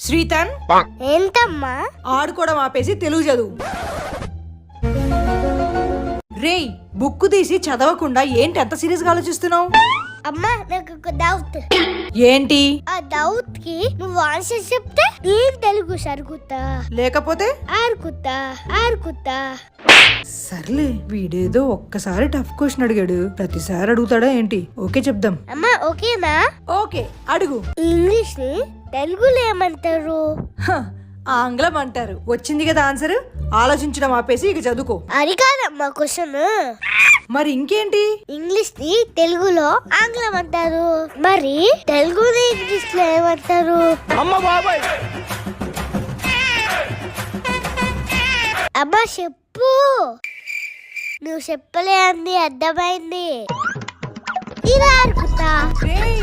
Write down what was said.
శ్రీతన్, ఏంటమ్మా? ఆడుకోవడం ఆపేసి తెలుగు చదువు. రేయ్, బుక్ తీసి చదవకుండా ఏంటి అంత సీరియస్ గా ఆలోచిస్తున్నావు? అమ్మా, నాకు ఒక డౌట్. ఏంటి? ఆ డౌట్ కి నువ్వు ఆన్సర్ చెప్తే నేను తెలుగు సరుగుతా, లేకపోతే ఆరుకుతా. సర్లే, వీడేదో ఒక్కసారి టఫ్ క్వశ్చన్ అడిగాడు, ప్రతిసారి అడుగుతాడా ఏంటి? ఓకే చెప్దాం. అమ్మా, ఓకేనా? ఓకే, అడుగు. ఇంగ్లీష్ ని తెలుగులో ఏమంటారు? హ, ఆంగ్లం అంటారు. వచ్చింది కదా ఆన్సర్, ఆలోచించడం ఆపేసి ఇక చదువుకో. అది కాదమ్మా క్వశ్చన్. మరి ఇంకేంటి? ఇంగ్లీష్ ని తెలుగులో ఆంగ్లం అంటారు, మరి తెలుగుని ఇంగ్లీష్ లో ఏమంటారు? అమ్మా చెప్పు. నువ్వు చెప్పలే అంది, అర్థమైంది. ఇలా ఆడుకుంటా. రేయ్,